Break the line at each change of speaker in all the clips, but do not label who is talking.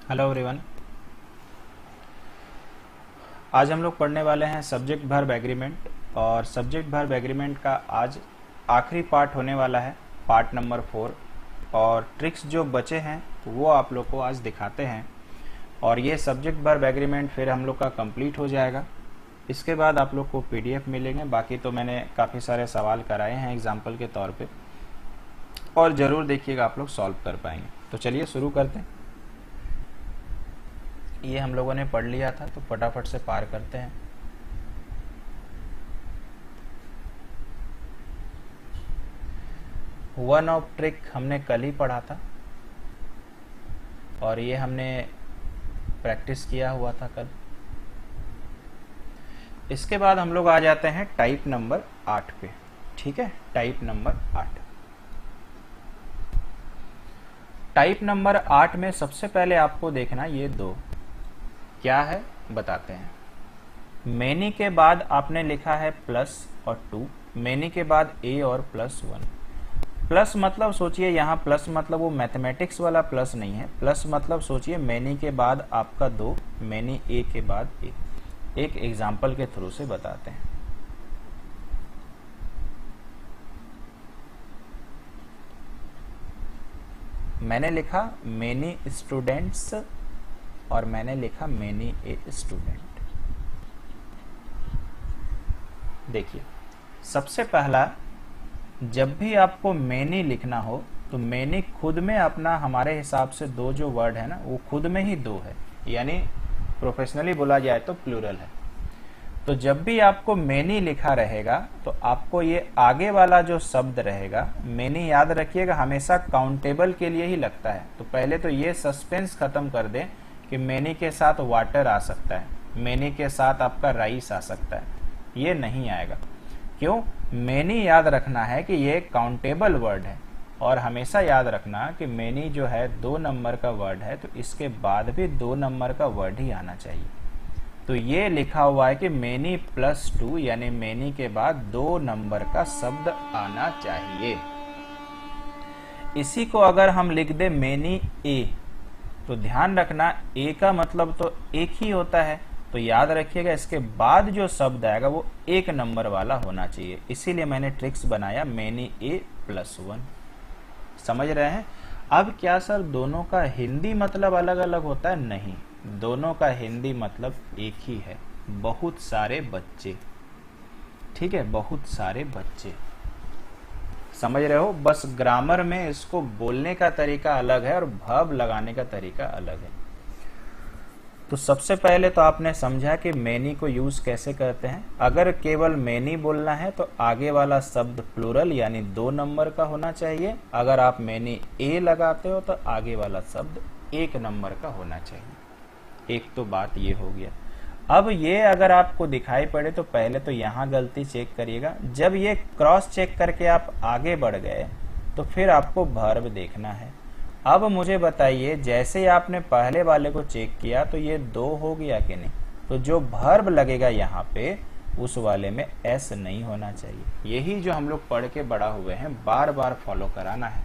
Hello everyone. आज हम लोग पढ़ने वाले हैं सब्जेक्ट वर्ब एग्रीमेंट। और सब्जेक्ट वर्ब एग्रीमेंट का आज आखिरी पार्ट होने वाला है, पार्ट नंबर 4। और ट्रिक्स जो बचे हैं वो आप लोग को आज दिखाते हैं। और ये सब्जेक्ट वर्ब एग्रीमेंट फिर हम लोग का कंप्लीट हो जाएगा। इसके बाद आप लोग को पीडीएफ मिलेंगे। बाकी तो मैंने काफ़ी सारे सवाल कराए हैं एग्जाम्पल के तौर पे, और ज़रूर देखिएगा आप लोग सॉल्व कर पाएंगे। तो चलिए शुरू करते हैं। ये हम लोगों ने पढ़ लिया था, तो फटाफट से पार करते हैं। वन ऑफ ट्रिक हमने कल ही पढ़ा था, और ये हमने प्रैक्टिस किया हुआ था कल। इसके बाद हम लोग आ जाते हैं टाइप नंबर 8 पे। ठीक है, टाइप नंबर 8। टाइप नंबर 8 में सबसे पहले आपको देखना ये दो क्या है बताते हैं। मैनी के बाद आपने लिखा है प्लस और 2। मैनी के बाद ए और +1। प्लस मतलब सोचिए, यहाँ प्लस मतलब वो मैथमेटिक्स वाला प्लस नहीं है। प्लस मतलब सोचिए मैनी के बाद आपका 2, मैनी ए के बाद ए। एक एग्जाम्पल के थ्रू से बताते हैं। मैंने लिखा मैनी स्टूडेंट्स और मैंने लिखा मैनी ए स्टूडेंट। देखिए, सबसे पहला, जब भी आपको मैनी लिखना हो तो मैनी खुद में अपना हमारे हिसाब से दो जो वर्ड है ना, वो खुद में ही दो है, यानी प्रोफेशनली बोला जाए तो प्लूरल है। तो जब भी आपको मैनी लिखा रहेगा तो आपको ये आगे वाला जो शब्द रहेगा, मैनी याद रखिएगा हमेशा काउंटेबल के लिए ही लगता है। तो पहले तो ये सस्पेंस खत्म कर दें कि मैनी के साथ वाटर आ सकता है, मैनी के साथ आपका राइस आ सकता है, ये नहीं आएगा। क्यों? मैनी याद रखना है कि ये काउंटेबल वर्ड है, और हमेशा याद रखना कि मैनी जो है 2 नंबर का वर्ड है, तो इसके बाद भी 2 नंबर का वर्ड ही आना चाहिए। तो ये लिखा हुआ है कि मैनी +2, यानी मैनी के बाद 2 नंबर का शब्द आना चाहिए। इसी को अगर हम लिख दे मैनी ए, तो ध्यान रखना ए का मतलब तो एक ही होता है, तो याद रखिएगा इसके बाद जो शब्द आएगा वो 1 नंबर वाला होना चाहिए। इसीलिए मैंने ट्रिक्स बनाया मैनी ए +1। समझ रहे हैं? अब क्या सर दोनों का हिंदी मतलब अलग अलग होता है? नहीं, दोनों का हिंदी मतलब एक ही है, बहुत सारे बच्चे। ठीक है, बहुत सारे बच्चे। समझ रहे हो? बस ग्रामर में इसको बोलने का तरीका अलग है और वर्ब लगाने का तरीका अलग है। तो सबसे पहले तो आपने समझा कि मैनी को यूज कैसे करते हैं। अगर केवल मैनी बोलना है तो आगे वाला शब्द प्लूरल यानी 2 नंबर का होना चाहिए। अगर आप मैनी ए लगाते हो तो आगे वाला शब्द 1 नंबर का होना चाहिए। एक तो बात ये हो गया। अब ये अगर आपको दिखाई पड़े तो पहले तो यहाँ गलती चेक करिएगा। जब ये क्रॉस चेक करके आप आगे बढ़ गए तो फिर आपको वर्ब देखना है। अब मुझे बताइए, जैसे आपने पहले वाले को चेक किया तो ये 2 हो गया कि नहीं? तो जो वर्ब लगेगा यहाँ पे उस वाले में एस नहीं होना चाहिए। यही जो हम लोग पढ़ के बड़ा हुए हैं, बार बार फॉलो कराना है।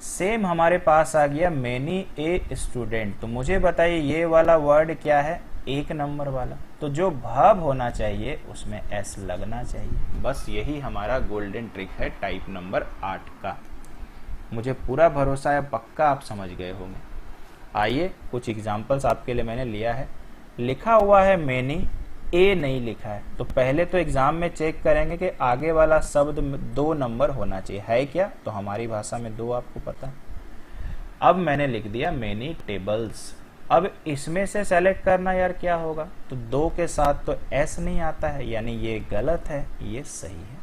सेम हमारे पास आ गया मैनी ए स्टूडेंट। तो मुझे बताइए ये वाला वर्ड क्या है? 1 नंबर वाला। तो जो वर्ब होना चाहिए उसमें एस लगना चाहिए। बस यही हमारा गोल्डन ट्रिक है टाइप नंबर 8 का। मुझे पूरा भरोसा है, पक्का आप समझ गए होंगे। आइए कुछ एग्जांपल्स आपके लिए मैंने लिया है। लिखा हुआ है मैनी, ए नहीं लिखा है, तो पहले तो एग्जाम में चेक करेंगे कि आगे वाला शब्द 2 नंबर होना चाहिए। है क्या? तो हमारी भाषा में 2 आपको पता है। अब मैंने लिख दिया मैनी टेबल्स। अब इसमें से सेलेक्ट करना यार क्या होगा? तो 2 के साथ तो एस नहीं आता है, यानी ये गलत है, ये सही है।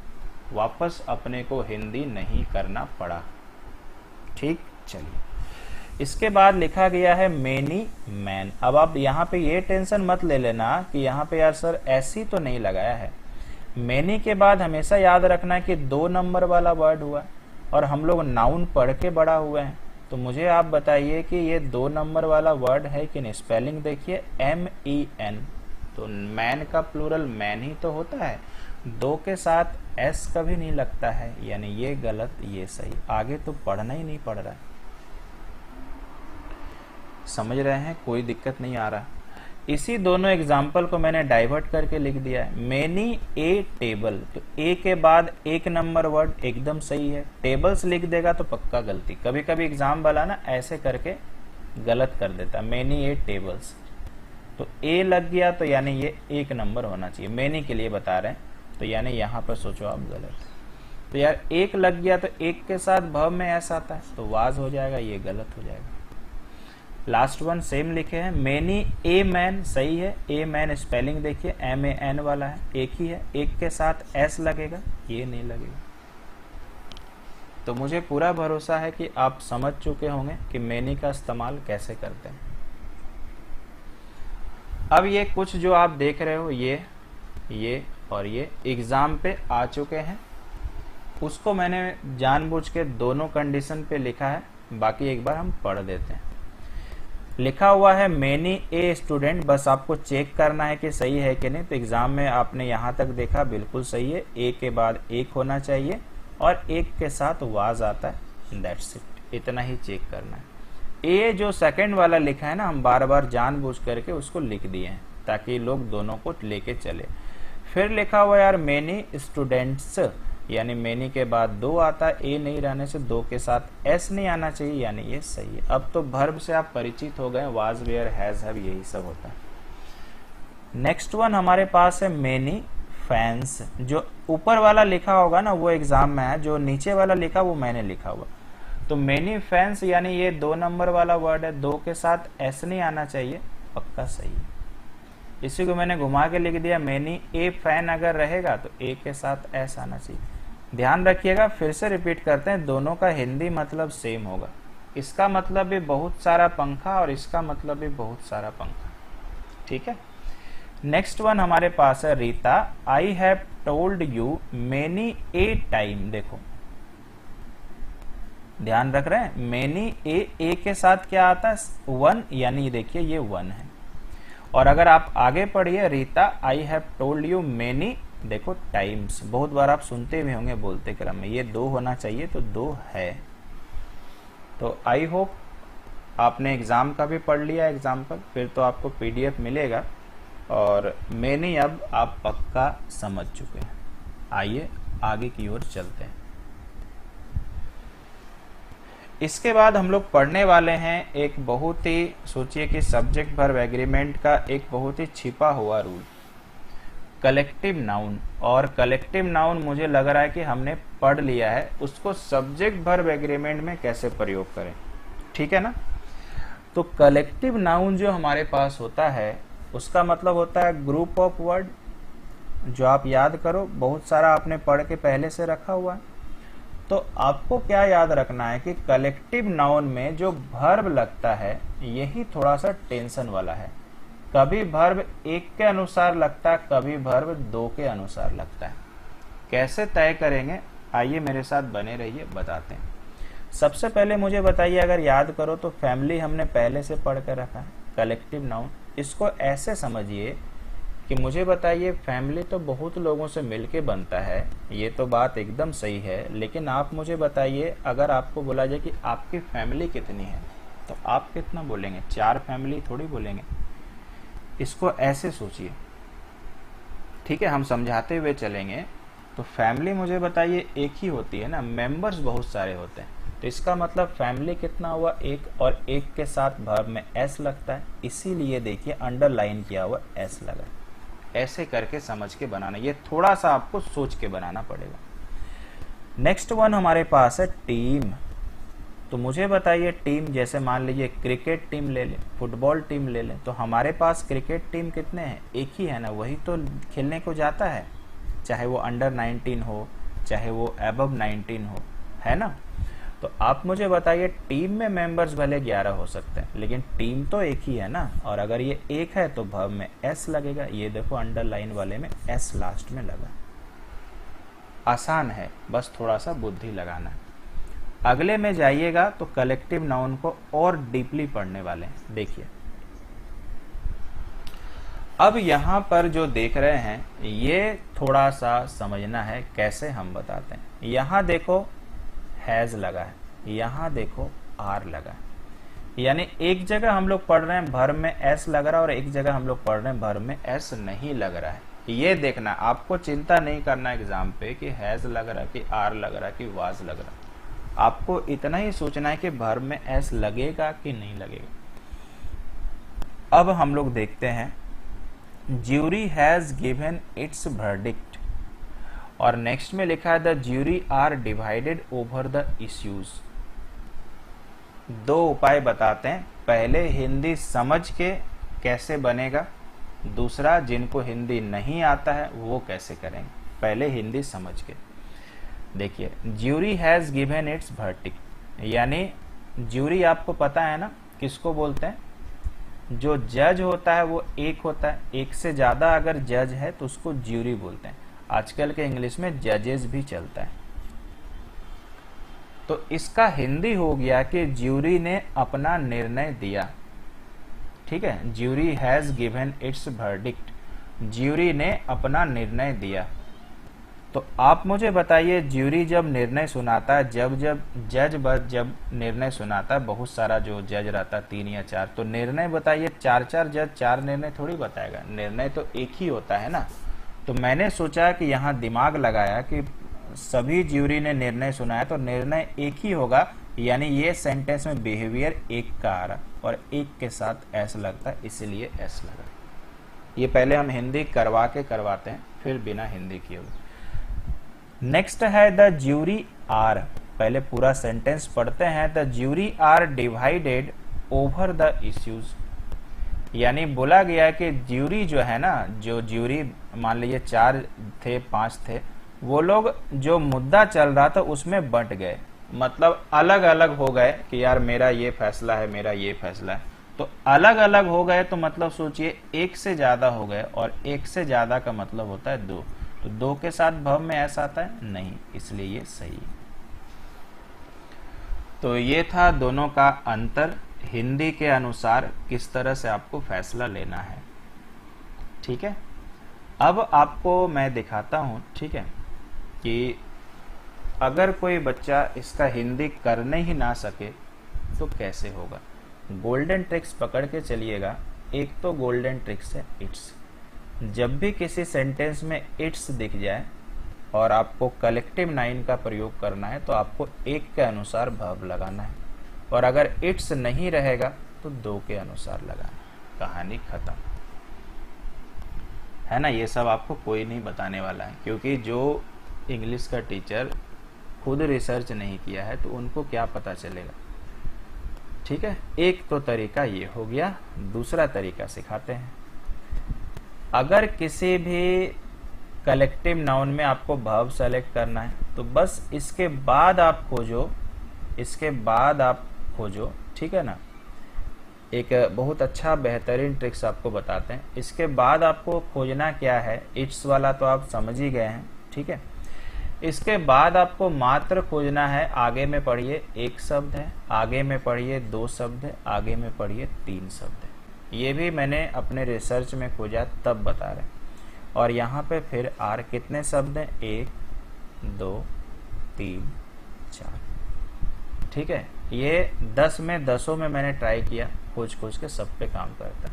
वापस अपने को हिंदी नहीं करना पड़ा। ठीक, चलिए। इसके बाद लिखा गया है मैनी मैन। अब आप यहाँ पे ये टेंशन मत ले लेना कि यहाँ पे यार सर ऐसी तो नहीं लगाया है। मैनी के बाद हमेशा याद रखना कि 2 नंबर वाला वर्ड हुआ, और हम लोग नाउन पढ़ के बड़ा हुए हैं। तो मुझे आप बताइए कि ये 2 नंबर वाला वर्ड है कि नहीं? स्पेलिंग देखिए, MEN। तो मैन का प्लूरल मैन ही तो होता है, 2 के साथ एस कभी नहीं लगता है, यानी ये गलत, ये सही। आगे तो पढ़ना ही नहीं पड़ रहा है। समझ रहे हैं, कोई दिक्कत नहीं आ रहा। इसी दोनों एग्जाम्पल को मैंने डाइवर्ट करके लिख दिया है। मेनी ए टेबल, तो ए के बाद एक नंबर वर्ड एकदम सही है, टेबल्स लिख देगा तो पक्का गलती। कभी कभी एग्जाम वाला ना ऐसे करके गलत कर देता, मेनी ए टेबल्स, तो ए लग गया तो यानी ये एक नंबर होना चाहिए, मेनी के लिए बता रहे हैं, तो यानी यहां पर सोचो आप गलत। तो यार एक लग गया तो एक के साथ वर्ब में एस आता है तो वाज हो जाएगा, ये गलत हो जाएगा। लास्ट वन सेम लिखे हैं, मेनी ए मैन सही है, ए मैन स्पेलिंग देखिए MAN वाला है, एक ही है, एक के साथ एस लगेगा, ये नहीं लगेगा। तो मुझे पूरा भरोसा है कि आप समझ चुके होंगे कि मेनी का इस्तेमाल कैसे करते हैं। अब ये कुछ जो आप देख रहे हो ये और ये एग्जाम पे आ चुके हैं, उसको मैंने जानबूझ के दोनों कंडीशन पे लिखा है, बाकी एक बार हम पढ़ देते हैं। लिखा हुआ है मेनी ए स्टूडेंट, बस आपको चेक करना है कि सही है कि नहीं। तो एग्जाम में आपने यहां तक देखा, बिल्कुल सही है, ए के बाद एक होना चाहिए और एक के साथ वाज आता है, दैट्स इट, इतना ही चेक करना है। ए जो सेकंड वाला लिखा है ना, हम बार बार जानबूझ करके उसको लिख दिए हैं ताकि लोग दोनों को लेके चले। फिर लिखा हुआ यार मेनी स्टूडेंट्स, यानी मेनी के बाद दो आता है, ए नहीं रहने से दो के साथ एस नहीं आना चाहिए, यानी ये सही है। अब तो वर्ब से आप परिचित हो गए, वाज वेयर हैज हैव यही सब होता है। नेक्स्ट वन हमारे पास है मेनी फैंस, जो ऊपर वाला लिखा होगा ना वो एग्जाम में है, जो नीचे वाला लिखा वो मैंने लिखा हुआ। तो मेनी फैंस यानी ये 2 नंबर वाला वर्ड है, 2 के साथ एस नहीं आना चाहिए, पक्का सही है। इसी को मैंने घुमा के लिख दिया, मेनी ए फैन अगर रहेगा तो ए के साथ एस आना चाहिए। ध्यान रखिएगा, फिर से रिपीट करते हैं, दोनों का हिंदी मतलब सेम होगा। इसका मतलब भी बहुत सारा पंखा और इसका मतलब भी बहुत सारा पंखा, ठीक है। नेक्स्ट वन हमारे पास है Rita, I have told you many A time. देखो ध्यान रख रहे हैं, मेनी ए के साथ क्या आता है, 1, यानी देखिए ये 1 है। और अगर आप आगे पढ़िए, Rita I have told you many, देखो टाइम्स, बहुत बार आप सुनते भी होंगे बोलते क्रम में, ये 2 होना चाहिए तो 2 है। तो आई होप आपने एग्जाम का भी पढ़ लिया एग्जाम्पल, फिर तो आपको PDF मिलेगा और मेनी अब आप पक्का समझ चुके हैं। आइए आगे की ओर चलते हैं। इसके बाद हम लोग पढ़ने वाले हैं एक बहुत ही, सोचिए कि सब्जेक्ट वर्ब एग्रीमेंट का एक बहुत ही छिपा हुआ रूल, कलेक्टिव नाउन। और कलेक्टिव नाउन मुझे लग रहा है कि हमने पढ़ लिया है, उसको सब्जेक्ट वर्ब एग्रीमेंट में कैसे प्रयोग करें, ठीक है ना। तो कलेक्टिव नाउन जो हमारे पास होता है उसका मतलब होता है ग्रुप ऑफ वर्ड, जो आप याद करो बहुत सारा आपने पढ़ के पहले से रखा हुआ है। तो आपको क्या याद रखना है कि कलेक्टिव नाउन में जो वर्ब लगता है यही थोड़ा सा टेंशन वाला है। कभी वर्ब 1 के अनुसार लगता है, कभी वर्ब 2 के अनुसार लगता है। कैसे तय करेंगे, आइए मेरे साथ बने रहिए, बताते हैं। सबसे पहले मुझे बताइए, अगर याद करो तो फैमिली हमने पहले से पढ़ कर रखा है, कलेक्टिव नाउन। इसको ऐसे समझिए कि मुझे बताइए फैमिली तो बहुत लोगों से मिलके बनता है, ये तो बात एकदम सही है, लेकिन आप मुझे बताइए अगर आपको बोला जाए कि आपकी फैमिली कितनी है तो आप कितना बोलेंगे, 4 फैमिली थोड़ी बोलेंगे। इसको ऐसे सोचिए, ठीक है, हम समझाते हुए चलेंगे। तो फैमिली मुझे बताइए एक ही होती है ना, मेंबर्स बहुत सारे होते हैं, तो इसका मतलब फैमिली कितना हुआ, 1, और 1 के साथ वर्ब में एस लगता है, इसीलिए देखिए अंडरलाइन किया हुआ एस लगा। ऐसे करके समझ के बनाना, ये थोड़ा सा आपको सोच के बनाना पड़ेगा। नेक्स्ट वन हमारे पास है टीम। तो मुझे बताइए टीम, जैसे मान लीजिए क्रिकेट टीम ले लें, फुटबॉल टीम ले लें, तो हमारे पास क्रिकेट टीम कितने हैं, एक ही है ना, वही तो खेलने को जाता है, चाहे वो अंडर 19 हो चाहे वो अबव 19 हो, है ना। तो आप मुझे बताइए टीम में मेंबर्स भले 11 हो सकते हैं लेकिन टीम तो एक ही है ना, और अगर ये एक है तो वर्ब में एस लगेगा। ये देखो अंडरलाइन वाले में एस लास्ट में लगा। आसान है, बस थोड़ा सा बुद्धि लगाना है। अगले में जाइएगा तो कलेक्टिव नाउन को और डीपली पढ़ने वाले हैं। देखिए अब यहां पर जो देख रहे हैं ये थोड़ा सा समझना है, कैसे हम बताते हैं। यहां देखो हैज लगा है, यहां देखो आर लगा है। यानी एक जगह हम लोग पढ़ रहे हैं भर में एस लग रहा है और एक जगह हम लोग पढ़ रहे हैं भर में एस नहीं लग रहा है। ये देखना, आपको चिंता नहीं करना एग्जाम पे कि हैज लग रहा है कि आर लग रहा है कि वाज लग रहा है। आपको इतना ही सोचना है कि भर में एस लगेगा कि नहीं लगेगा। अब हम लोग देखते हैं, jury has given its verdict, और नेक्स्ट में लिखा है the jury are divided over the issues. दो उपाय बताते हैं, पहले हिंदी समझ के कैसे बनेगा, दूसरा जिनको हिंदी नहीं आता है वो कैसे करेंगे। पहले हिंदी समझ के देखिए, jury has given its verdict, यानी ज्यूरी आपको पता है ना किसको बोलते हैं, जो जज होता है वो एक होता है, एक से ज्यादा अगर जज है तो उसको ज्यूरी बोलते हैं। आजकल के इंग्लिश में जजेस भी चलता है। तो इसका हिंदी हो गया कि ज्यूरी ने अपना निर्णय दिया। ठीक है, jury has given its verdict, jury ने अपना निर्णय दिया। तो आप मुझे बताइए, ज्यूरी जब निर्णय सुनाता है, जब निर्णय सुनाता है, बहुत सारा जो जज रहता है 3 या 4, तो निर्णय बताइए 4 जज 4 निर्णय थोड़ी बताएगा, निर्णय तो एक ही होता है ना। तो मैंने सोचा कि यहाँ दिमाग लगाया कि सभी ज्यूरी ने निर्णय सुनाया तो निर्णय एक ही होगा, यानी ये सेंटेंस में बिहेवियर एक का आ रहा और एक के साथ एस लगता है, इसलिए एस लगा। ये पहले हम हिंदी करवा के करवाते हैं, फिर बिना हिंदी किए हुए। नेक्स्ट है द ज्यूरी आर, पहले पूरा सेंटेंस पढ़ते हैं। The jury are divided over the issues, यानी बोला गया कि ज्यूरी जो है ना, जो ज्यूरी मान लीजिए 4 थे 5 थे, वो लोग जो मुद्दा चल रहा था उसमें बंट गए, मतलब अलग अलग हो गए कि यार मेरा ये फैसला है, मेरा ये फैसला है। तो अलग अलग हो गए तो मतलब सोचिए एक से ज्यादा हो गए, और एक से ज्यादा का मतलब होता है 2, तो 2 के साथ भव में ऐसा आता है नहीं, इसलिए ये सही है। तो ये था दोनों का अंतर, हिंदी के अनुसार किस तरह से आपको फैसला लेना है। ठीक है, अब आपको मैं दिखाता हूं, ठीक है, कि अगर कोई बच्चा इसका हिंदी करने ही ना सके तो कैसे होगा। गोल्डन ट्रिक्स पकड़ के चलिएगा। एक तो गोल्डन ट्रिक्स है इट्स, जब भी किसी सेंटेंस में इट्स दिख जाए और आपको कलेक्टिव नाउन का प्रयोग करना है तो आपको एक के अनुसार भव लगाना है, और अगर इट्स नहीं रहेगा तो 2 के अनुसार लगाना, कहानी खत्म है ना। ये सब आपको कोई नहीं बताने वाला है, क्योंकि जो इंग्लिश का टीचर खुद रिसर्च नहीं किया है तो उनको क्या पता चलेगा। ठीक है, एक तो तरीका ये हो गया, दूसरा तरीका सिखाते हैं। अगर किसी भी कलेक्टिव नाउन में आपको वर्ब सेलेक्ट करना है तो बस इसके बाद आप खोजो, ठीक है ना। एक बहुत अच्छा बेहतरीन ट्रिक्स आपको बताते हैं। इसके बाद आपको खोजना क्या है, इट्स वाला तो आप समझ ही गए हैं, ठीक है। इसके बाद आपको मात्र खोजना है, आगे में पढ़िए 1 शब्द है, आगे में पढ़िए 2 शब्द है, आगे में पढ़िए 3 शब्द है। ये भी मैंने अपने रिसर्च में खोजा तब बता रहे। और यहाँ पे फिर आर कितने शब्द हैं, 1 2 3 4, ठीक है। ये 10 में 10 में मैंने ट्राई किया, खोज के सब पे काम करता है।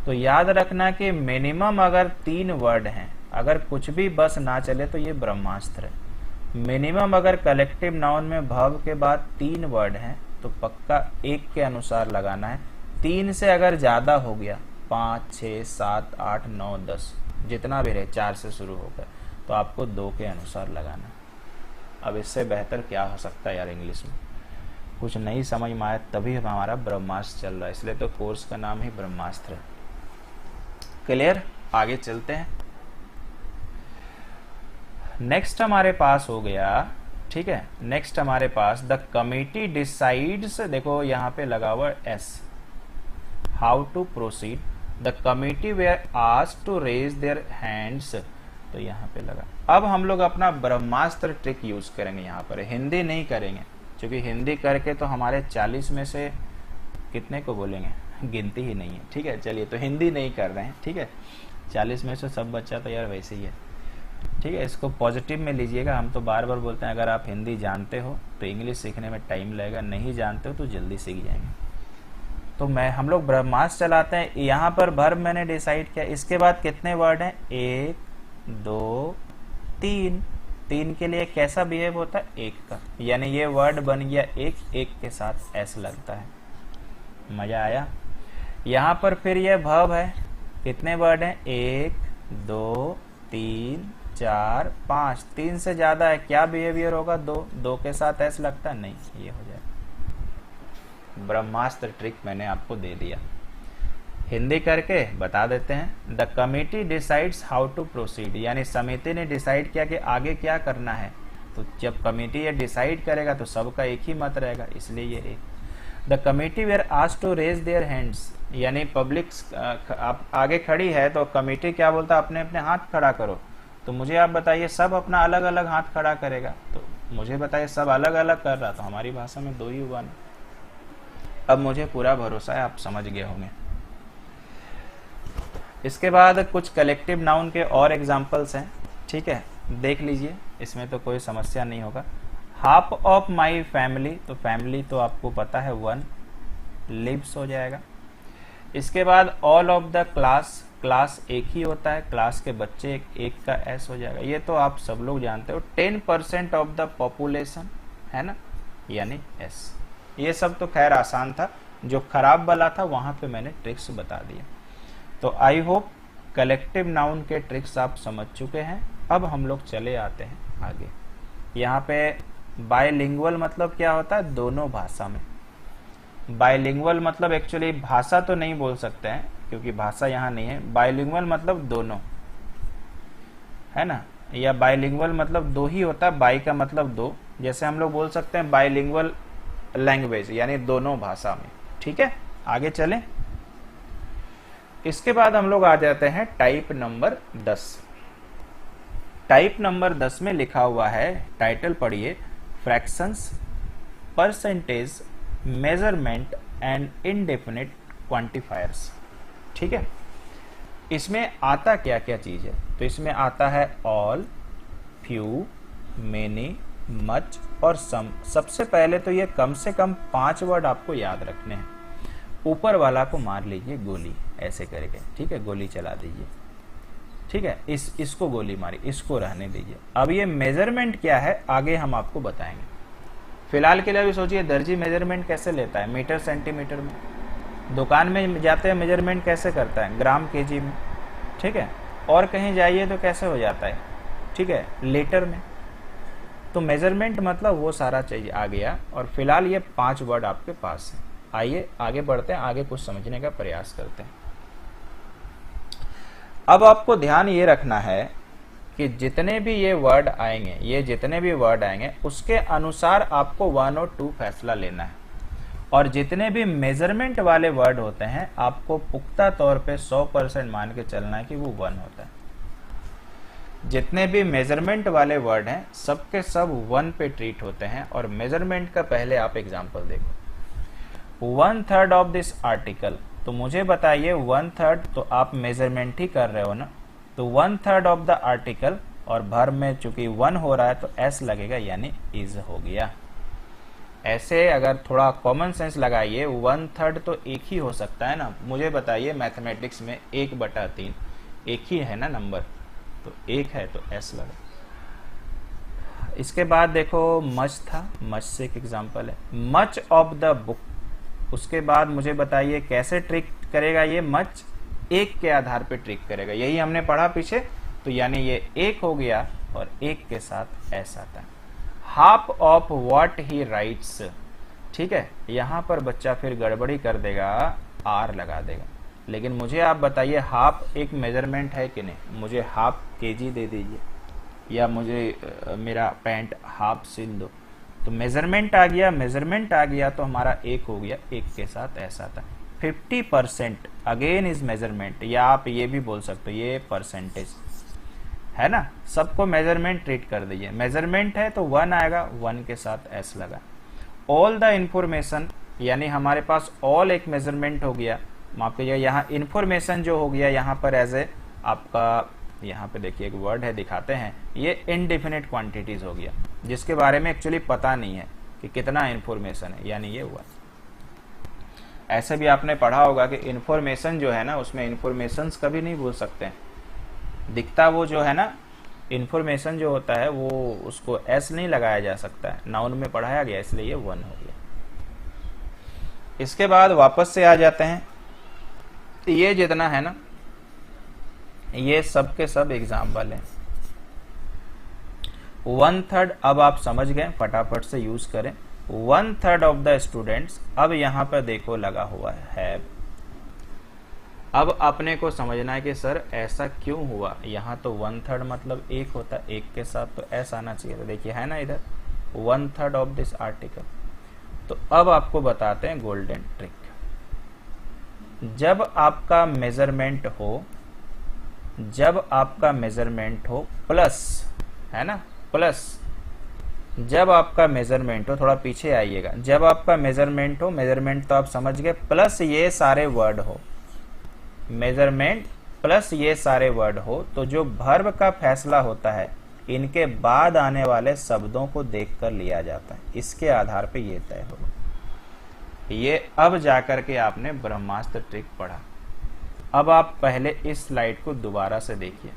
तो याद रखना कि मिनिमम अगर 3 वर्ड हैं, अगर कुछ भी बस ना चले तो ये ब्रह्मास्त्र है। मिनिमम अगर कलेक्टिव नाउन में भव के बाद 3 वर्ड हैं तो पक्का 1 के अनुसार लगाना है। 3 से अगर ज्यादा हो गया, 5 6 7 8 9 10 जितना भी रहे, 4 से शुरू होकर, तो आपको 2 के अनुसार लगाना। अब इससे बेहतर क्या हो सकता है यार। इंग्लिश में कुछ नहीं समझ में आया तभी हमारा ब्रह्मास्त्र चल रहा है, इसलिए तो कोर्स का नाम ही ब्रह्मास्त्र है। क्लियर, आगे चलते हैं। नेक्स्ट हमारे पास हो गया, ठीक है, नेक्स्ट हमारे पास द कमिटी डिसाइड्स, देखो यहाँ पे लगा हुआ S, how to proceed. The committee were asked to raise their hands, तो यहाँ पे लगा। अब हम लोग अपना ब्रह्मास्त्र ट्रिक यूज करेंगे, यहाँ पर हिंदी नहीं करेंगे, क्योंकि हिंदी करके तो हमारे 40 में से कितने को बोलेंगे, गिनती ही नहीं है। ठीक है, चलिए तो हिंदी नहीं कर रहे हैं, ठीक है। 40 में से सब बच्चा तो यार वैसे ही है, ठीक है। इसको पॉजिटिव में लीजिएगा। हम तो बार बार बोलते हैं अगर आप हिंदी जानते हो तो इंग्लिश सीखने में टाइम लगेगा, नहीं जानते हो तो जल्दी सीख जाएंगे। तो हम लोग ब्रह्मास्त्र चलाते हैं, यहाँ पर वर्ब मैंने डिसाइड किया, इसके बाद कितने वर्ड हैं, 1 2 3, 3 के लिए कैसा बिहेव होता है, 1 का, यानी ये वर्ड बन गया 1 के साथ एस लगता है। मजा आया। यहाँ पर फिर ये वर्ब है, कितने वर्ड हैं, 1 2 3 4 5, 3 से ज्यादा है, क्या बिहेवियर होगा, 2 के साथ एस लगता है, नहीं, ये हो जाए। ब्रह्मास्त्र ट्रिक मैंने आपको दे दिया। हिंदी करके बता देते हैं। The committee decides how to proceed, यानी समिति ने डिसाइड किया कि आगे क्या करना है। तो जब कमिटी ये डिसाइड करेगा तो सबका एक ही मत रहेगा, इसलिए ये एक। The committee were asked to raise their hands, यानी पब्लिक आप आगे खड़ी है तो कमिटी क्या बोलता है, अपने अपने हाथ खड़ा करो। तो मुझे आप बताइए, सब अपना अलग अलग हाथ खड़ा करेगा, तो मुझे बताइए सब अलग अलग कर रहा, तो हमारी भाषा में 2 ही हुआ ना। अब मुझे पूरा भरोसा है आप समझ गए होंगे। इसके बाद कुछ कलेक्टिव नाउन के और एग्जांपल्स हैं, ठीक है, देख लीजिए, इसमें तो कोई समस्या नहीं होगा। हाफ ऑफ माई फैमिली, तो फैमिली तो आपको पता है 1, लिव्स हो जाएगा। इसके बाद all of the class, class एक ही होता है, क्लास के बच्चे एक का एस हो जाएगा, ये तो आप सब लोग जानते हो। 10% ऑफ द पॉपुलेशन है ना, यानी एस। ये सब तो खैर आसान था, जो खराब वाला था वहां पे मैंने ट्रिक्स बता दिया। तो आई होप कलेक्टिव नाउन के ट्रिक्स आप समझ चुके हैं। अब हम लोग चले आते हैं आगे। यहाँ पे बायलिंगुअल मतलब क्या होता है, दोनों भाषा में। बायलिंगुअल मतलब एक्चुअली भाषा तो नहीं बोल सकते हैं क्योंकि भाषा यहाँ नहीं है। बायलिंगुअल मतलब दोनों, है ना, या बायलिंगुअल मतलब 2 ही होता है, बाय का मतलब 2, जैसे हम लोग बोल सकते हैं बायलिंगुअल लैंग्वेज, यानी दोनों भाषा में, ठीक है। आगे चलें। इसके बाद हम लोग आ जाते हैं टाइप नंबर 10। टाइप नंबर 10 में लिखा हुआ है, टाइटल पढ़िए, fractions, percentage, measurement and indefinite quantifiers, ठीक है। इसमें आता क्या क्या चीज है, तो इसमें आता है ऑल, फ्यू, मेनी, मच और सम। सबसे पहले तो ये कम से कम 5 वर्ड आपको याद रखने हैं। ऊपर वाला को मार लीजिए गोली, ऐसे करके, ठीक है, गोली चला दीजिए, ठीक है। इसको गोली मारी, इसको रहने दीजिए। अब ये मेजरमेंट क्या है आगे हम आपको बताएंगे। फिलहाल के लिए अभी सोचिए, दर्जी मेजरमेंट कैसे लेता है, मीटर सेंटीमीटर में। दुकान में जाते हैं मेजरमेंट कैसे करता है, ग्राम केजी में, ठीक है। और कहीं जाइए तो कैसे हो जाता है, ठीक है, लीटर में। तो मेजरमेंट मतलब वो सारा चाहिए आ गया। और फिलहाल ये 5 वर्ड आपके पास है। आइए आगे बढ़ते हैं, आगे कुछ समझने का प्रयास करते हैं। अब आपको ध्यान ये रखना है कि जितने भी ये वर्ड आएंगे, उसके अनुसार आपको 1 और 2 फैसला लेना है। और जितने भी मेजरमेंट वाले वर्ड होते हैं आपको पुख्ता तौर पे 100% मान के चलना है कि वो 1 होता है। जितने भी मेजरमेंट वाले वर्ड हैं सबके सब 1 पे ट्रीट होते हैं। और मेजरमेंट का पहले आप एग्जांपल देखो, 1/3 ऑफ दिस आर्टिकल, तो मुझे बताइए 1/3 तो आप मेजरमेंट ही कर रहे हो ना, तो 1/3 ऑफ द आर्टिकल, और भर में चूंकि 1 हो रहा है तो एस लगेगा, यानी इज हो गया। ऐसे अगर थोड़ा कॉमन सेंस लगाइए, 1/3 तो एक ही हो सकता है ना। मुझे बताइए मैथमेटिक्स में 1/3 एक ही है ना नंबर, तो 1 है तो एस लगा। इसके बाद देखो मच था, मच से एक एग्जांपल है, मच ऑफ द बुक। उसके बाद मुझे बताइए कैसे ट्रिक करेगा ये, मच 1 के आधार पे ट्रिक करेगा, यही हमने पढ़ा पीछे। तो यानी ये 1 हो गया और 1 के साथ एस आता है। Half of what he rights, ठीक है, यहां पर बच्चा फिर गड़बड़ी कर देगा, आर लगा देगा। लेकिन मुझे आप बताइए हाफ एक मेजरमेंट है कि नहीं, मुझे हाफ केजी दे दीजिए, या मुझे मेरा पैंट हाफ सिल दो, तो मेजरमेंट आ गया तो हमारा 1 हो गया, 1 के साथ ऐसा था। 50% अगेन इज मेजरमेंट, या आप ये भी बोल सकते हो ये परसेंटेज है ना। सबको मेजरमेंट ट्रीट कर दीजिए, मेजरमेंट है तो 1 आएगा, 1 के साथ एस लगा। ऑल द इंफॉर्मेशन, यानी हमारे पास ऑल एक मेजरमेंट हो गया, माफ कीजिए, यहाँ इंफॉर्मेशन जो हो गया यहाँ पर एज ए आपका, यहाँ पे देखिए एक वर्ड है दिखाते हैं, ये इनडेफिनिट क्वांटिटीज हो गया, जिसके बारे में एक्चुअली पता नहीं है कि कितना इंफॉर्मेशन है, यानी ये हुआ। ऐसे भी आपने पढ़ा होगा कि इंफॉर्मेशन जो है ना, उसमें इंफॉर्मेशंस कभी नहीं भूल सकते हैं। दिखता वो जो है ना, इंफॉर्मेशन जो होता है वो उसको एस नहीं लगाया जा सकता है, नाउन में पढ़ाया गया इसलिए ये वन हो गया। इसके बाद वापस से आ जाते हैं, ये जितना है ना ये सब के सब एग्जाम्पल हैं। 1/3 अब आप समझ गए, फटाफट से यूज करें। 1/3 ऑफ द स्टूडेंट्स, अब यहां पर देखो लगा हुआ है। अब अपने को समझना है कि सर ऐसा क्यों हुआ, यहाँ तो 1/3 मतलब एक होता, एक के साथ तो ऐसा आना चाहिए था। देखिए है ना इधर 1/3 ऑफ दिस आर्टिकल। तो अब आपको बताते हैं गोल्डन ट्रिक। जब आपका मेजरमेंट हो, जब आपका मेजरमेंट हो प्लस, है ना प्लस, जब आपका मेजरमेंट हो, थोड़ा पीछे आइएगा, जब आपका मेजरमेंट हो, मेजरमेंट तो आप समझ गए, प्लस ये सारे वर्ड हो, मेजरमेंट प्लस ये सारे वर्ड हो, तो जो वर्ब का फैसला होता है इनके बाद आने वाले शब्दों को देखकर लिया जाता है, इसके आधार पे ये तय होगा। ये अब जाकर के आपने ब्रह्मास्त्र ट्रिक पढ़ा। अब आप पहले इस स्लाइड को दोबारा से देखिए।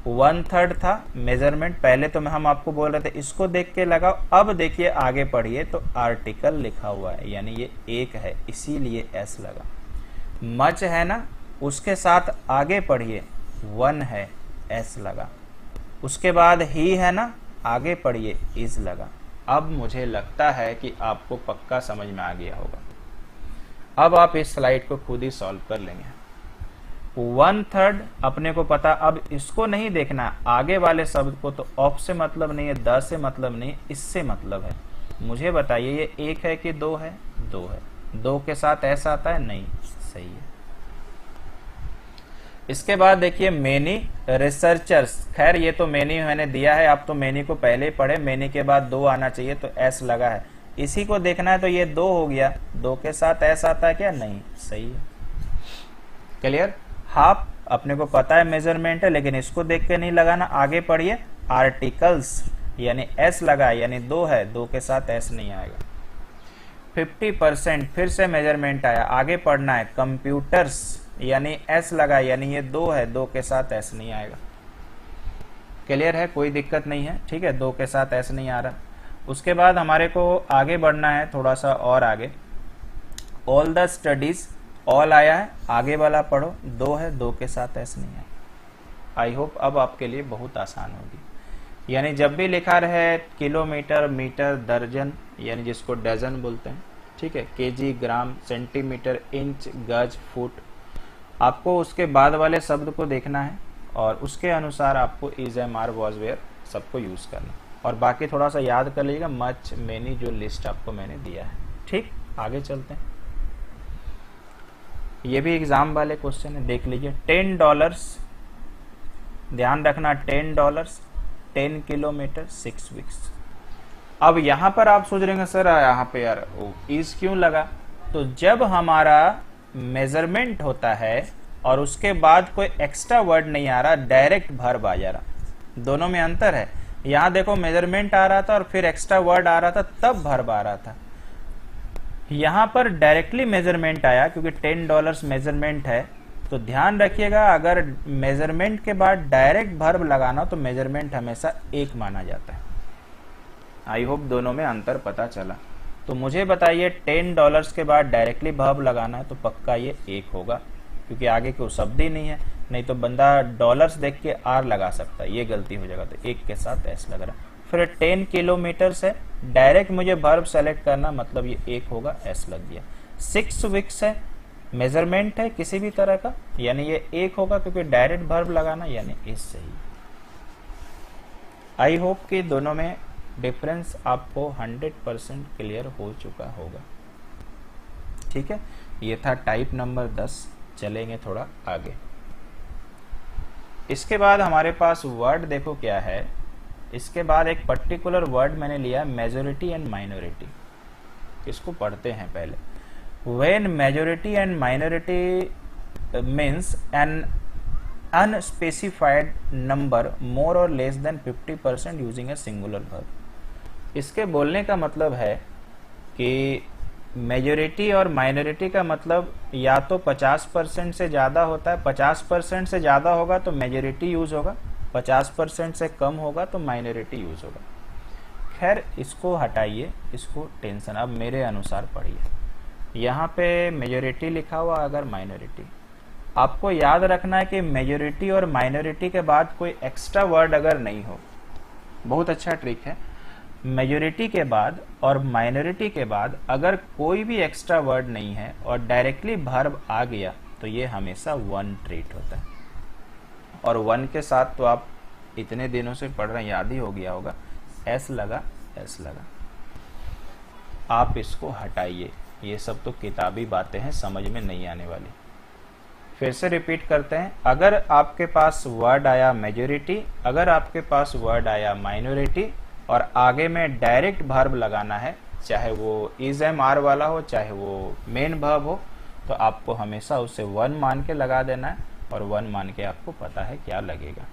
1/3 था मेजरमेंट, पहले तो हम आपको बोल रहे थे इसको देख के लगाओ। अब देखिए आगे पढ़िए तो आर्टिकल लिखा हुआ है, यानी ये एक है इसीलिए एस लगा। मच है ना, उसके साथ आगे पढ़िए 1 है, एस लगा। उसके बाद ही है ना, आगे पढ़िए इज लगा। अब मुझे लगता है कि आपको पक्का समझ में आ गया होगा। अब आप इस स्लाइड को खुद ही सॉल्व कर लेंगे। 1/3 अपने को पता, अब इसको नहीं देखना, आगे वाले शब्द को, तो ऑफ से मतलब नहीं है, द से मतलब नहीं है, इससे मतलब है। मुझे बताइए ये एक है कि दो है? दो है। दो के साथ ऐसा आता है? नहीं, सही है। इसके बाद देखिए मेनी रिसर्चर्स, खैर ये तो मेनी मैंने दिया है, आप तो मेनी को पहले ही पढ़े, मेनी के बाद दो आना चाहिए तो एस लगा है, इसी को देखना है तो ये दो हो गया, दो के साथ एस आता है क्या? नहीं, सही है। क्लियर? हाफ अपने को पता है मेजरमेंट है, लेकिन इसको देख के नहीं लगाना, आगे पढ़िए आर्टिकल्स, यानी एस लगा, यानी दो है, दो के साथ एस नहीं आएगा। 50% फिर से मेजरमेंट आया, आगे पढ़ना है कंप्यूटर्स, यानी एस लगा, यानी ये दो है, दो के साथ एस नहीं आएगा। क्लियर है? कोई दिक्कत नहीं है, ठीक है, दो के साथ एस नहीं आ रहा। उसके बाद हमारे को आगे बढ़ना है थोड़ा सा और आगे। ऑल द स्टडीज, ऑल आया है, आगे वाला पढ़ो, दो है, दो के साथ एस नहीं है। आई होप अब आपके लिए बहुत आसान होगी। यानी जब भी लिखा रहे किलोमीटर, मीटर, दर्जन, यानी जिसको डजन बोलते हैं, ठीक है, केजी, ग्राम, सेंटीमीटर, इंच, गज, फुट, आपको उसके बाद वाले शब्द को देखना है और उसके अनुसार आपको is, am, are, was, were सबको यूज करना, और बाकी थोड़ा सा याद कर लीजिएगा, मच, मेनी, जो लिस्ट आपको मैंने दिया है। ठीक, आगे चलते हैं। ये भी एग्जाम वाले क्वेश्चन है, देख लीजिए। $10, ध्यान रखना $10, 10 किलोमीटर 6 वीक्स। अब यहां पर आप सोच रहे हैं सर यहाँ पे यार इज क्यों लगा? तो जब हमारा मेजरमेंट होता है और उसके बाद कोई एक्स्ट्रा वर्ड नहीं आ रहा, डायरेक्ट वर्ब आ जा रहा, दोनों में अंतर है। यहां देखो मेजरमेंट आ रहा था और फिर एक्स्ट्रा वर्ड आ रहा था, तब वर्ब आ रहा था। यहां पर डायरेक्टली मेजरमेंट आया क्योंकि $10 मेजरमेंट है। तो ध्यान रखिएगा, अगर मेजरमेंट के बाद डायरेक्ट वर्ब लगाना तो मेजरमेंट हमेशा एक माना जाता है। आई होप दोनों में अंतर पता चला। तो मुझे बताइए $10 के बाद डायरेक्टली वर्ब लगाना है तो पक्का ये एक होगा, क्योंकि आगे कोई शब्द ही नहीं है। नहीं तो बंदा डॉलर्स देख के आर लगा सकता है, ये गलती हो जाएगा। तो एक के साथ एस लग रहा है। फिर 10 किलोमीटर से डायरेक्ट मुझे वर्ब सेलेक्ट करना, मतलब ये एक होगा, एस लग गया। 6 वीक्स है, मेजरमेंट है किसी भी तरह का, यानी ये एक होगा क्योंकि डायरेक्ट वर्ब लगाना, यानी इस सही। आई होप कि दोनों में डिफरेंस आपको 100% क्लियर हो चुका होगा। ठीक है, ये था टाइप नंबर 10। चलेंगे थोड़ा आगे। इसके बाद हमारे पास वर्ड देखो क्या है। इसके बाद एक पर्टिकुलर वर्ड मैंने लिया, मेजॉरिटी एंड माइनॉरिटी। इसको पढ़ते हैं पहले। When majority and minority means an unspecified number more और less than 50% using a singular verb. इसके बोलने का मतलब है कि मेजोरिटी और माइनॉरिटी का मतलब या तो 50% से ज्यादा होता है, 50% से ज्यादा होगा तो मेजोरिटी यूज होगा, 50% से कम होगा तो माइनॉरिटी यूज होगा। खैर इसको हटाइए, इसको टेंशन, अब मेरे अनुसार पढ़िए। यहाँ पे मेजोरिटी लिखा हुआ, अगर माइनॉरिटी, आपको याद रखना है कि मेजोरिटी और माइनॉरिटी के बाद कोई एक्स्ट्रा वर्ड अगर नहीं हो, बहुत अच्छा ट्रिक है, मेजोरिटी के बाद और माइनॉरिटी के बाद अगर कोई भी एक्स्ट्रा वर्ड नहीं है और डायरेक्टली वर्ब आ गया तो ये हमेशा वन ट्रीट होता है। और वन के साथ तो आप इतने दिनों से पढ़ रहे हैं, याद ही हो गया होगा, एस लगा, एस लगा। आप इसको हटाइए, ये सब तो किताबी बातें हैं, समझ में नहीं आने वाली। फिर से रिपीट करते हैं, अगर आपके पास वर्ड आया मेजोरिटी, अगर आपके पास वर्ड आया माइनॉरिटी और आगे में डायरेक्ट वर्ब लगाना है, चाहे वो इज एम आर वाला हो, चाहे वो मेन वर्ब हो, तो आपको हमेशा उसे वन मान के लगा देना है और वन मान के आपको पता है क्या लगेगा।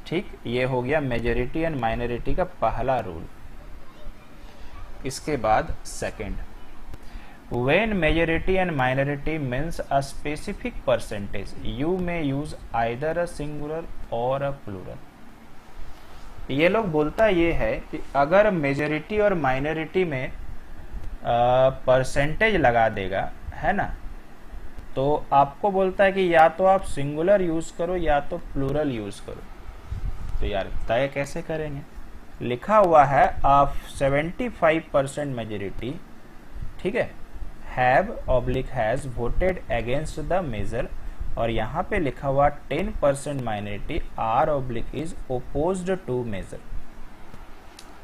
ठीक, ये हो गया मेजोरिटी एंड माइनॉरिटी का पहला रूल। इसके बाद second, when majority and minority means a specific percentage you may use either a singular और अ प्लूरल। ये लोग बोलता ये है कि अगर मेजोरिटी और माइनॉरिटी में परसेंटेज लगा देगा, है ना, तो आपको बोलता है कि या तो आप सिंगुलर यूज करो या तो प्लूरल यूज करो। तो यार तय कैसे करेंगे? लिखा हुआ है आप 75% मेजोरिटी, ठीक है, have oblique has voted against the major, और यहाँ पे लिखा हुआ 10% minority are oblique is opposed to major.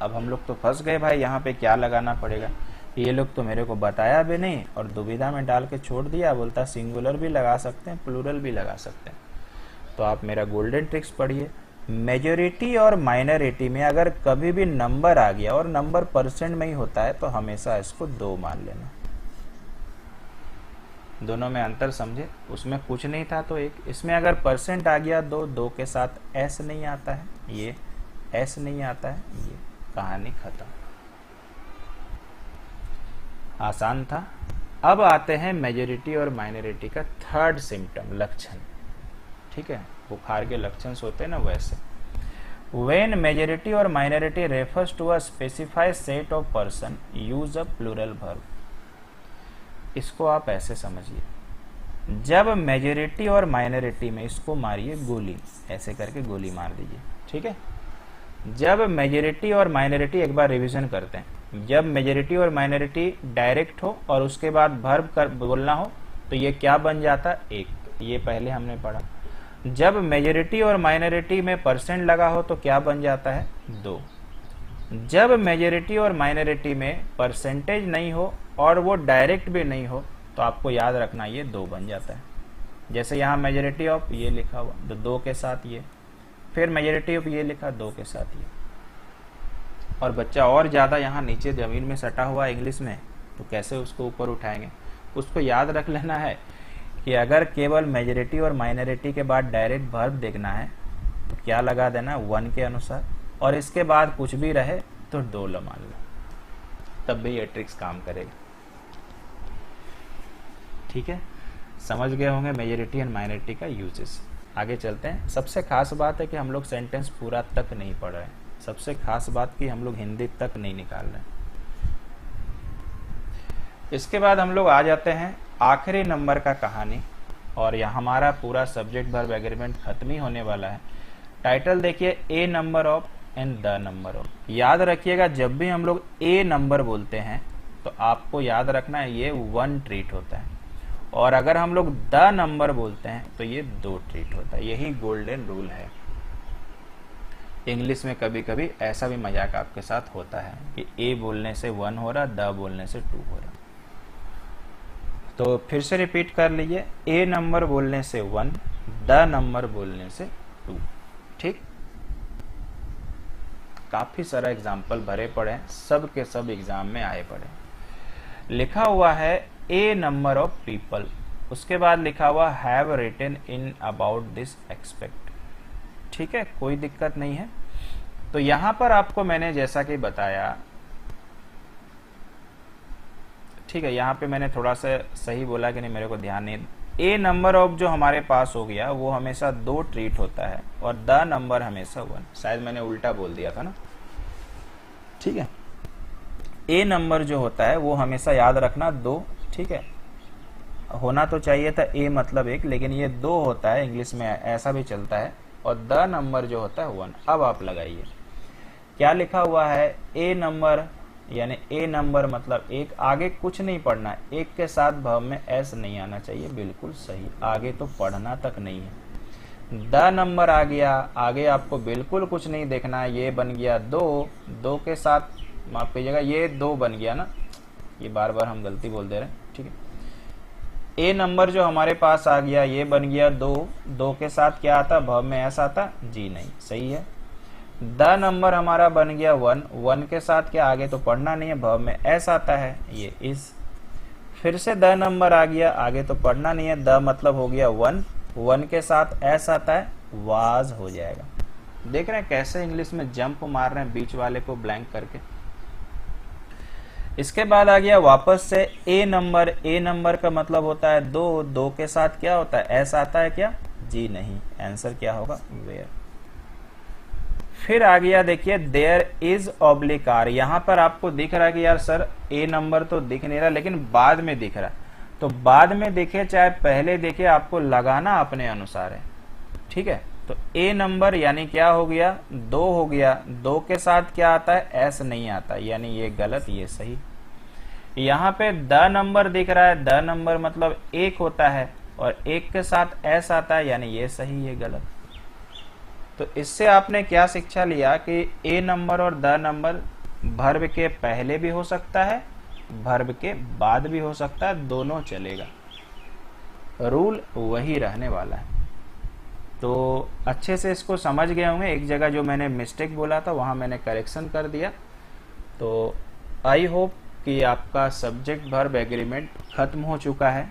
अब हम लोग तो फंस गए भाई, यहाँ पे क्या लगाना पड़ेगा? ये लोग तो मेरे को बताया भी नहीं और दुविधा में डाल के छोड़ दिया, बोलता सिंगुलर भी लगा सकते हैं, प्लूरल भी लगा सकते हैं। तो आप मेरा गोल्डन ट्रिक्स पढ़िए, मेजोरिटी और माइनॉरिटी में अगर कभी भी नंबर आ गया और नंबर परसेंट में ही होता है तो हमेशा इसको 2 मान लेना। दोनों में अंतर समझे, उसमें कुछ नहीं था तो एक, इसमें अगर परसेंट आ गया 2, 2 के साथ एस नहीं आता है, ये एस नहीं आता है, ये कहानी खत्म। आसान था। अब आते हैं मेजोरिटी और माइनॉरिटी का थर्ड सिम्टम, लक्षण, ठीक है, बुखार के लक्षण होते हैं ना वैसे। When majority और minority refers to a specified set of person, use a plural verb। इसको आप ऐसे समझिए, जब मेजोरिटी और माइनॉरिटी में, इसको मारिए गोली, ऐसे करके गोली मार दीजिए, ठीक है। जब मेजोरिटी और माइनॉरिटी, एक बार रिवीजन करते हैं, जब मेजोरिटी और माइनॉरिटी डायरेक्ट हो और उसके बाद वर्ब कर बोलना हो तो ये क्या बन जाता है? एक, ये पहले हमने पढ़ा। जब मेजोरिटी और माइनॉरिटी में परसेंट लगा हो तो क्या बन जाता है? 2। जब मेजोरिटी और माइनॉरिटी में परसेंटेज नहीं हो और वो डायरेक्ट भी नहीं हो तो आपको याद रखना ये 2 बन जाता है। जैसे यहाँ मेजोरिटी ऑफ ये लिखा हुआ तो 2 के साथ ये, फिर मेजोरिटी ऑफ ये लिखा 2 के साथ ये। और बच्चा और ज्यादा यहाँ नीचे जमीन में सटा हुआ इंग्लिश में, तो कैसे उसको ऊपर उठाएंगे? उसको याद रख लेना है कि अगर केवल मेजोरिटी और माइनॉरिटी के बाद डायरेक्ट वर्ब देखना है तो क्या लगा देना? 1 के अनुसार, और इसके बाद कुछ भी रहे तो 2 मान लो, तब भी ये ट्रिक्स काम करेगा। ठीक है, समझ गए होंगे मेजोरिटी एंड माइनॉरिटी का यूजेस। आगे चलते हैं। सबसे खास बात है कि हम लोग सेंटेंस पूरा तक नहीं पढ़ रहे हैं, सबसे खास बात कि हम लोग हिंदी तक नहीं निकाल रहे हैं। इसके बाद हम लोग आ जाते हैं आखिरी नंबर का कहानी, और यह हमारा पूरा सब्जेक्ट वर्ब एग्रीमेंट खत्म ही होने वाला है। टाइटल देखिए, a number of and the number of. याद रखिएगा, जब भी हम लोग ए नंबर बोलते हैं तो आपको याद रखना है ये 1 ट्रीट होता है, और अगर हम लोग द नंबर बोलते हैं तो ये 2 ट्रीट होता है। यही गोल्डन रूल है। इंग्लिश में कभी कभी ऐसा भी मजाक आपके साथ होता है कि ए बोलने से 1 हो रहा, द बोलने से 2 हो रहा। तो फिर से रिपीट कर लीजिए, ए नंबर बोलने से 1, द नंबर बोलने से 2। ठीक, काफी सारा एग्जाम्पल भरे पड़े हैं, सब के सब एग्जाम में आए पड़े। लिखा हुआ है ए नंबर ऑफ पीपल, उसके बाद लिखा हुआ have written in about this expect. ठीक है, कोई दिक्कत नहीं है। तो यहां पर आपको मैंने जैसा कि बताया ठीक है, यहाँ पे मैंने थोड़ा सा सही बोला कि नहीं, मेरे को ध्यान नहीं। ए नंबर ऑफ जो हमारे पास हो गया वो हमेशा 2 ट्रीट होता है और द नंबर हमेशा 1। शायद मैंने उल्टा बोल दिया था ना, ठीक है। ए नंबर जो होता है वो हमेशा याद रखना 2, ठीक है। होना तो चाहिए था ए मतलब 1, लेकिन ये 2 होता है, इंग्लिश में ऐसा भी चलता है। और द नंबर जो होता है 1। अब आप लगाइए क्या लिखा हुआ है, ए नंबर, यानी ए नंबर मतलब 1। आगे कुछ नहीं पढ़ना, 1 के साथ वर्ब में एस नहीं आना चाहिए, बिल्कुल सही। आगे तो पढ़ना तक नहीं है। द नंबर आ गया, आगे आपको बिल्कुल कुछ नहीं देखना है। ये बन गया 2 के साथ, माफ कीजिएगा, ये 2 बन गया ना, ये बार बार हम गलती बोल दे रहे हैं, ठीक है। ए नंबर जो हमारे पास आ गया ये बन गया 2 के साथ क्या आता, वर्ब में एस आता, जी नहीं, सही है। द नंबर हमारा बन गया 1 के साथ क्या, आगे तो पढ़ना नहीं है, वर्ब में एस आता है, ये इस। फिर से द नंबर आ गया, आगे तो पढ़ना नहीं है, द मतलब हो गया 1 के साथ एस आता है, वाज हो जाएगा। देख रहे हैं कैसे इंग्लिश में जंप मार रहे हैं बीच वाले को ब्लैंक करके। इसके बाद आ गया वापस से ए नंबर। ए नंबर का मतलब होता है 2 के साथ क्या होता है, एस आता है क्या, जी नहीं। आंसर क्या होगा, वेयर। फिर आ गया देखिए देयर इज ऑब्लिक आर। यहां पर आपको दिख रहा है कि यार सर ए नंबर तो दिख नहीं रहा, लेकिन बाद में दिख रहा। तो बाद में देखे चाहे पहले देखे, आपको लगाना अपने अनुसार है, ठीक है। तो ए नंबर यानी क्या हो गया, 2 हो गया। 2 के साथ क्या आता है, एस नहीं आता, यानी ये गलत, ये सही। यहाँ पे द नंबर दिख रहा है, द नंबर मतलब 1 होता है और 1 के साथ एस आता है, यानी ये सही, ये गलत। तो इससे आपने क्या शिक्षा लिया कि ए नंबर और द नंबर वर्ब के पहले भी हो सकता है, वर्ब के बाद भी हो सकता है, दोनों चलेगा। रूल वही रहने वाला है। तो अच्छे से इसको समझ गए होंगे। एक जगह जो मैंने मिस्टेक बोला था वहां मैंने करेक्शन कर दिया। तो आई होप कि आपका सब्जेक्ट वर्ब एग्रीमेंट खत्म हो चुका है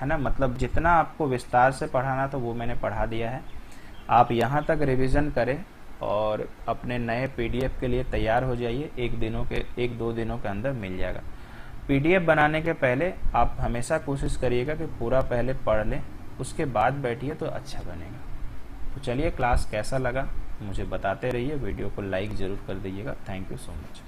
ना। मतलब जितना आपको विस्तार से पढ़ाना था वो मैंने पढ़ा दिया है। आप यहाँ तक रिवीजन करें और अपने नए पीडीएफ के लिए तैयार हो जाइए। 1-2 दिनों के अंदर मिल जाएगा। पीडीएफ बनाने के पहले आप हमेशा कोशिश करिएगा कि पूरा पहले पढ़ लें, उसके बाद बैठिए तो अच्छा बनेगा। तो चलिए, क्लास कैसा लगा मुझे बताते रहिए। वीडियो को लाइक ज़रूर कर दीजिएगा। Thank you so much.